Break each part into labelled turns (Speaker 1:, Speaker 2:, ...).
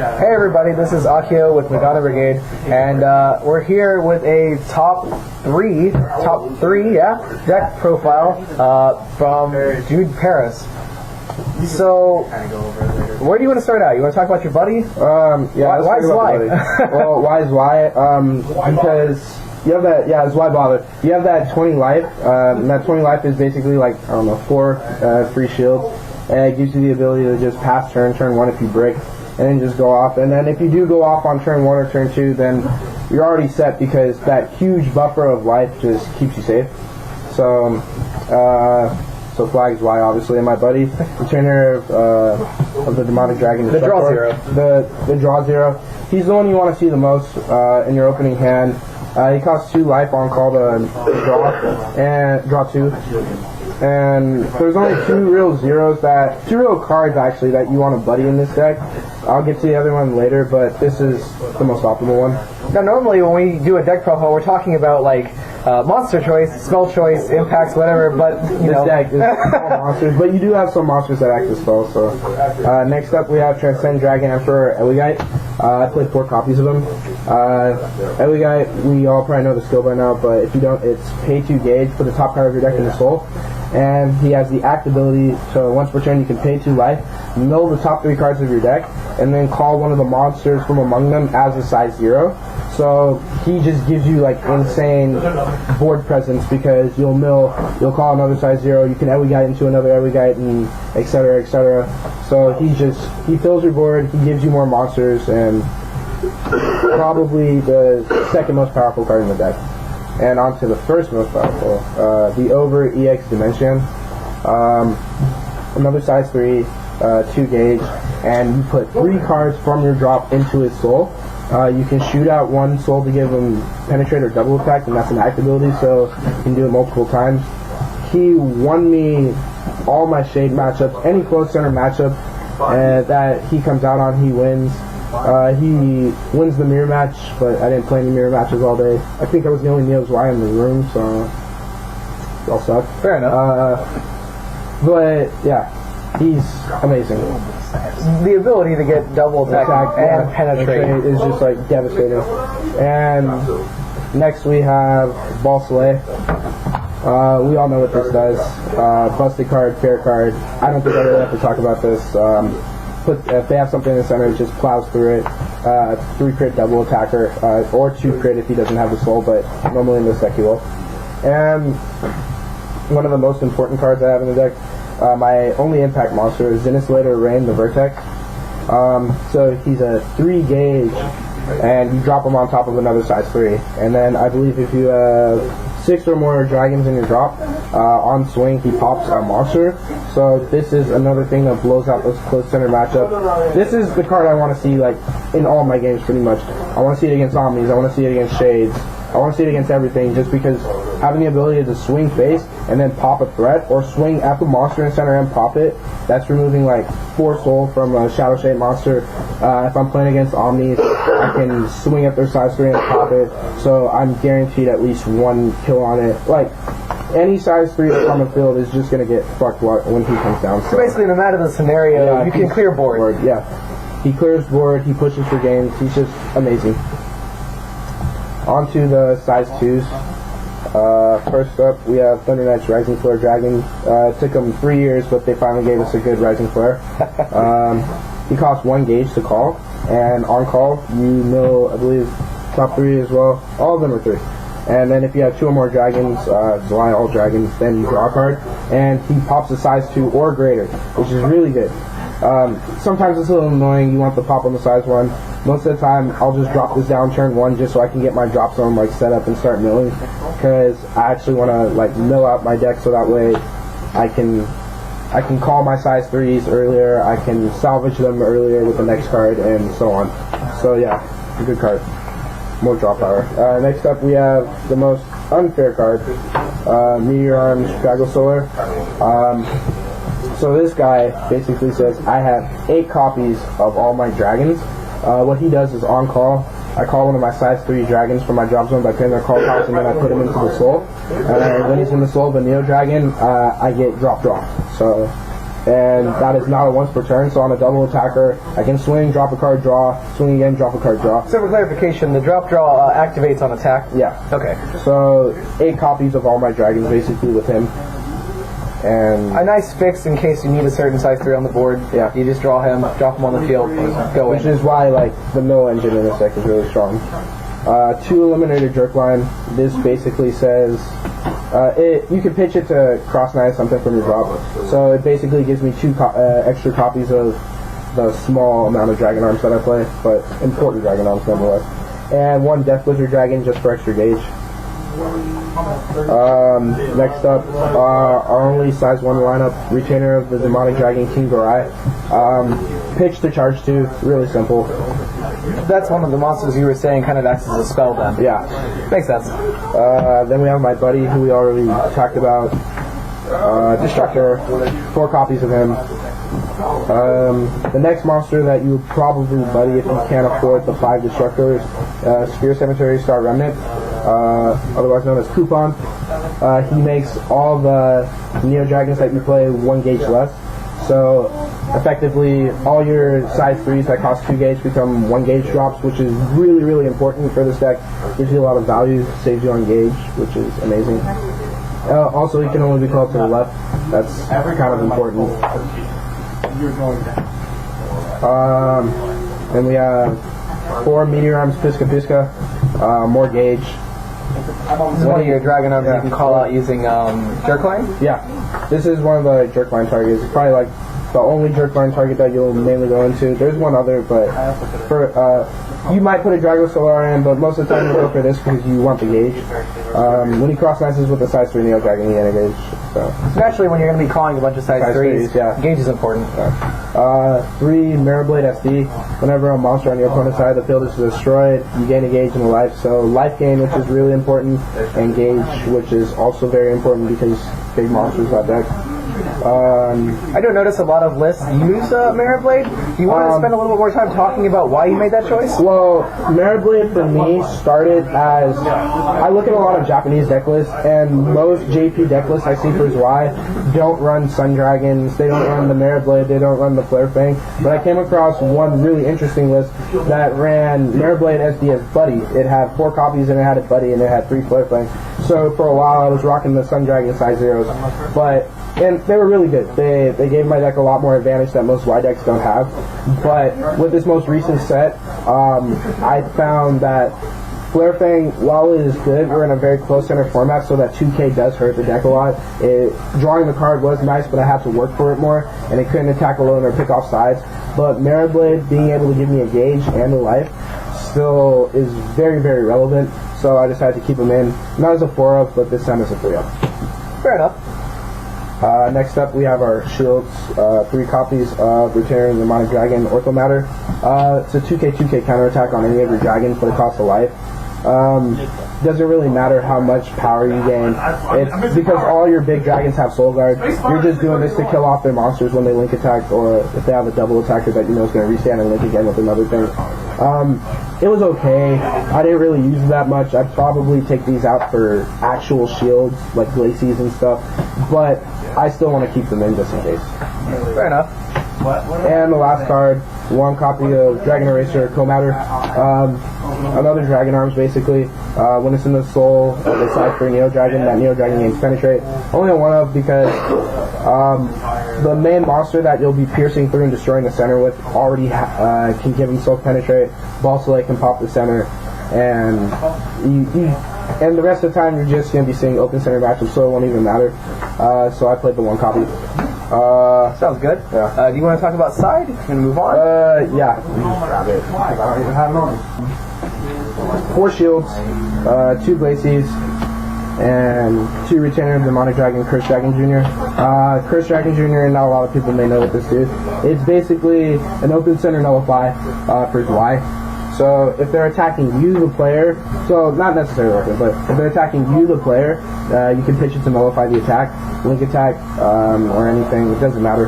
Speaker 1: Hey everybody, this is Akio with Madonna Brigade, and we're here with a top three, deck profile from Jude Paris. So, where do you want to start out? You want to talk about your buddy?
Speaker 2: Yeah.
Speaker 1: Why Zwei?
Speaker 2: Well, why Zwei? Because you have that. Yeah, it's why bother. You have that 20 life. And that 20 life is basically like 4 free shields, and it gives you the ability to just pass turn 1 if you break, and then just go off. And then if you do go off on turn 1 or turn 2, then you're already set because that huge buffer of life just keeps you safe. So, so Flag Zwei, obviously, and my buddy, the trainer of the Demonic Dragon.
Speaker 1: The draw zero.
Speaker 2: The draw zero. He's the one you want to see the most in your opening hand. He costs 2 life on call to draw, and draw 2. And there's only 2 real cards actually that you want to buddy in this deck. I'll get to the other one later, but this is the most optimal one.
Speaker 1: Now, normally when we do a deck profile, we're talking about like monster choice, spell choice, impacts, whatever. But
Speaker 2: this deck is all monsters, but you do have some monsters that act as spells. So next up we have Transcend Dragon Emperor Eligite. I played 4 copies of him. Eligite, we all probably know the skill by now, but if you don't, it's pay 2 gauge, put the top card of your deck in the soul. And he has the act ability, so once per turn you can pay 2 life, mill the top 3 cards of your deck, and then call one of the monsters from among them as a size 0. So he just gives you like insane board presence because you'll call another size 0, you can Eligite into another Eligite, and etc, etc. So he fills your board, he gives you more monsters, and probably the second most powerful card in the deck. And on to the first most powerful, the Over EX Dimension. Another size 3, 2 gauge, and you put 3 cards from your drop into his soul. You can shoot out 1 soul to give him penetrate or double attack, and that's an act ability, so you can do it multiple times. He won me all my shade matchups, any close center matchup that he comes out on, he wins. He wins the mirror match, but I didn't play any mirror matches all day. I think I was the only Neodragon Zwei in the room, so it all sucked.
Speaker 1: Fair enough.
Speaker 2: But yeah, he's amazing.
Speaker 1: The ability to get double attack and penetrate
Speaker 2: is just like devastating. And next we have Ball Slay. We all know what this does. Busted card, fair card. I don't think I really have to talk about this. If they have something in the center, it just plows through it. 3 crit double attacker, or 2 crit if he doesn't have the soul, but normally in this deck he will. And one of the most important cards I have in the deck, my only impact monster, is Zinnislator Rain, the Vertex. So he's a 3 gauge, and you drop him on top of another size 3. And then I believe if you have 6 or more dragons in your drop, on swing he pops a monster. So this is another thing that blows out this close center matchup. This is the card I want to see like in all my games pretty much. I want to see it against Omnis, I want to see it against Shades, I want to see it against everything, just because having the ability to swing face and then pop a threat, or swing at the monster in center and pop it, that's removing like 4 soul from a Shadow Shade monster. If I'm playing against Omnis, I can swing at their size 3 and pop it, so I'm guaranteed at least 1 kill on it. Like, any size 3 that's on the field is just going to get fucked when he comes down.
Speaker 1: So basically, no matter the scenario, you can clear board.
Speaker 2: Yeah, he clears board, he pushes for games, he's just amazing. On to the size 2s. First up, we have Thunder Knight's Rising Flare Dragon. It took them 3 years, but they finally gave us a good Rising Flare. He costs 1 gauge to call, and on call, you mill, I believe, top 3 as well. All of them are 3. And then if you have 2 or more dragons, Zwei all dragons, then you draw a card, and he pops a size 2 or greater, which is really good. Sometimes it's a little annoying, you want the pop on the size 1. Most of the time, I'll just drop this down turn 1 just so I can get my drop zone like set up and start milling, because I actually want to like mill out my deck so that way I can call my size 3s earlier, I can salvage them earlier with the next card, and so on. So yeah, a good card. More draw power. Next up we have the most unfair card, Meteor Arms Chicago Solar. So this guy basically says I have 8 copies of all my dragons. What he does is on call, I call one of my size 3 dragons from my drop zone by playing their call cards, and then I put him into the soul. And when he's in the soul of a Neodragon, I get drop. So and that is not a once per turn. So on a double attacker, I can swing, drop a card, draw, swing again, drop a card, draw.
Speaker 1: So for clarification, the drop draw activates on attack?
Speaker 2: Yeah.
Speaker 1: Okay.
Speaker 2: So 8 copies of all my dragons basically with him. And
Speaker 1: a nice fix in case you need a certain size 3 on the board.
Speaker 2: Yeah.
Speaker 1: You just draw him, drop him on the field, go
Speaker 2: which
Speaker 1: in.
Speaker 2: is why like the mill engine in this deck is really strong. 2 eliminated jerk line. This basically says you can pitch it to cross knight something from your drop. So it basically gives me 2 extra copies of the small amount of dragon arms that I play, but important dragon arms nonetheless. And 1 Death Blizzard dragon just for extra gauge. Next up, our only size 1 lineup, Retainer of the Demonic Dragon King Gorai. Pitch to charge 2, really simple.
Speaker 1: That's one of the monsters you were saying kind of acts as a spell then.
Speaker 2: Yeah.
Speaker 1: Makes sense.
Speaker 2: Then we have my buddy who we already talked about, Destructor, 4 copies of him. The next monster that you would probably buddy if you can't afford the 5 Destructors, Spear Cemetery Star Remnant, otherwise known as Coupon. He makes all the Neodragons that you play 1 gauge less. So effectively all your size 3s that cost 2 gauge become 1 gauge drops, which is really, really important for this deck. Gives you a lot of value, saves you on gauge, which is amazing. Also, he can only be called to the left. That's kind of important. Then we have 4 Meteor Arms Pisca Pisca, more gauge.
Speaker 1: This is one of your dragon arms you can call out using jerk line?
Speaker 2: Yeah, this is one of the jerk line targets. It's probably like the only jerk line target that you'll mainly go into. There's one other, but for you might put a Drago Solar in, but most of the time you go for this because you want the gauge. When he cross knights with a size 3 Neo Dragon, he gauge. So
Speaker 1: naturally, when you're going to be calling a bunch of size 3s,
Speaker 2: yeah.
Speaker 1: Gauge is important.
Speaker 2: 3 Mirrorblade SD. Whenever a monster on your opponent's side of the field is destroyed, you gain a gauge and a life. So life gain, which is really important, and gauge, which is also very important because big monsters that deck.
Speaker 1: I do notice a lot of lists use Mirrorblade. Do you want to spend a little bit more time talking about why you made that choice?
Speaker 2: Well, Mirrorblade for me started as I look at a lot of Japanese deck lists, and most JP deck lists I see for Zwei don't run Sun Dragons, they don't run the Mirrorblade, they don't run the Flare Fang. But I came across one really interesting list that ran Mirrorblade SD as Buddy. It had 4 copies and it had a Buddy and it had 3 Flare Fang. So for a while I was rocking the Sun Dragon size 0s, and they were really good. They gave my deck a lot more advantage that most Y decks don't have. But with this most recent set, I found that Flare Fang, while it is good, we're in a very close center format, so that 2K does hurt the deck a lot. Drawing the card was nice, but I have to work for it more, and it couldn't attack alone or pick off sides. But Mirrorblade, being able to give me a gauge and a life, still is very, very relevant. So I decided to keep him in, not as a 4-up, but this time as a 3-up.
Speaker 1: Fair enough.
Speaker 2: Next up, we have our shields, 3 copies of Retainer of the Demonic Dragon Orthomatter. It's a 2K counterattack on any of your dragons, but it costs a life. Doesn't really matter how much power you gain. It's because all your big dragons have Soul Guard. You're just doing this to kill off their monsters when they link attack, or if they have a double attacker that you know is going to restand and link again with another thing. It was okay. I didn't really use it that much. I'd probably take these out for actual shields, like Glacies and stuff, but I still want to keep them in just in case.
Speaker 1: Fair enough.
Speaker 2: And the last card, 1 copy of Dragon Eraser Comatter. Another Dragon Arms, basically. When it's in the soul of the side for Neo Dragon, that Neo Dragon gains Penetrate. Only a 1-of because the main monster that you'll be piercing through and destroying the center with already can give himself Penetrate. Balsalay can pop the center, and and the rest of the time you're just going to be seeing open center matchups, so it won't even matter. So I played the 1 copy.
Speaker 1: Sounds good.
Speaker 2: Yeah.
Speaker 1: Do you want to talk about side? Can we move on?
Speaker 2: Yeah. Let me just grab it. I don't even have it on. 4 shields, 2 Glacies, and 2 Retainer of Demonic Dragon Curse Dragon Jr. Curse Dragon Jr., not a lot of people may know what this is. It's basically an open center nullify for Zwei. So if they're attacking you, the player, so not necessarily open, but if they're attacking you, the player, you can pitch it to nullify the attack, link attack, or anything, it doesn't matter.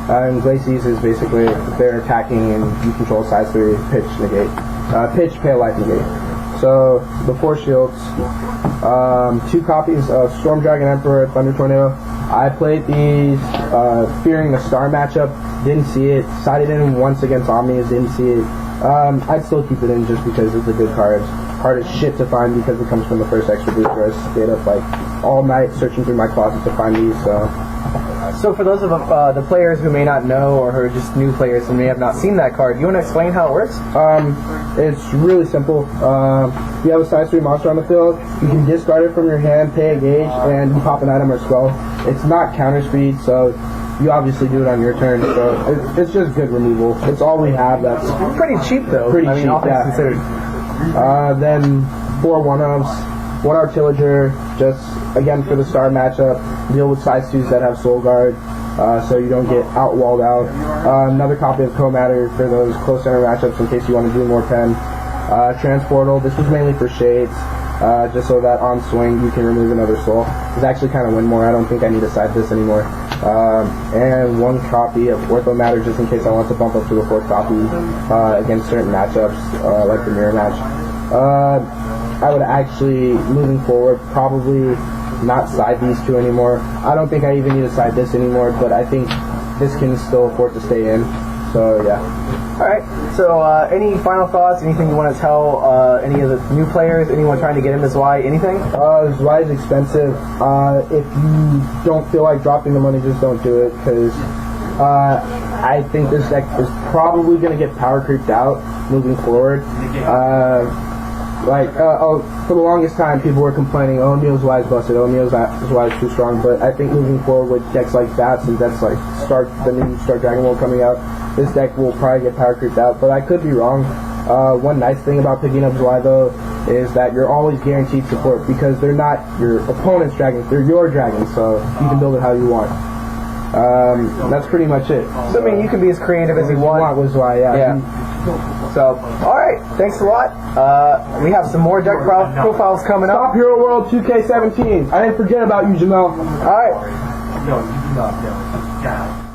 Speaker 2: And Glacies is basically if they're attacking and you control size 3, pitch, negate. Pitch, pay a life, negate. So the 4 shields, 2 copies of Storm Dragon Emperor, Thunder Tornado, I played these fearing the star matchup. Didn't see it. Sided in once against Omnis. Didn't see it. I'd still keep it in just because it's a good card. Hard as shit to find because it comes from the first extra booster. I stayed up like all night searching through my closet to find these.
Speaker 1: So for those of the players who may not know, or who are just new players who may have not seen that card, you want to explain how it works?
Speaker 2: It's really simple. You have a size 3 monster on the field. You can discard it from your hand, pay a gauge, and you pop an item or spell. It's not counter speed, so you obviously do it on your turn. So it's just good removal. It's all we have. That's
Speaker 1: Pretty cheap though.
Speaker 2: Pretty
Speaker 1: I mean,
Speaker 2: cheap,
Speaker 1: all things
Speaker 2: yeah.
Speaker 1: considered.
Speaker 2: Then 4 1-ofs, 1 Artillager, just again for the star matchup. Deal with size 2s that have Soul Guard, so you don't get outwalled out. Another copy of Co-Matter for those close center matchups in case you want to do more 10. Transportal, this was mainly for Shades, just so that on swing you can remove another soul. It's actually kind of win more. I don't think I need to side this anymore. And 1 copy of Ortho Matter just in case I want to bump up to a 4th copy against certain matchups, like the mirror match. I would actually, moving forward, probably not side these 2 anymore. I don't think I even need to side this anymore, but I think this can still afford to stay in. So yeah.
Speaker 1: Alright, so any final thoughts, anything you want to tell any of the new players, anyone trying to get into Zwei, anything?
Speaker 2: Zwei is expensive. If you don't feel like dropping the money, just don't do it, because I think this deck is probably going to get power creeped out moving forward. For the longest time, people were complaining, oh, Neo's Zwei is busted, oh, Neo's Zwei is too strong, but I think moving forward with decks like Bats and decks like the new Star Dragon World coming out, this deck will probably get power creeped out, but I could be wrong. One nice thing about picking up Zwei, though, is that you're always guaranteed support, because they're not your opponent's dragons, they're your dragons, so you can build it how you want. That's pretty much it.
Speaker 1: So, I mean, you can be as creative as you want.
Speaker 2: With Zwei, yeah.
Speaker 1: So, alright, thanks a lot. We have some more deck profiles coming up.
Speaker 2: Top Hero World 2K17. I didn't forget about you, Jamel.
Speaker 1: Alright.
Speaker 3: No, you do not.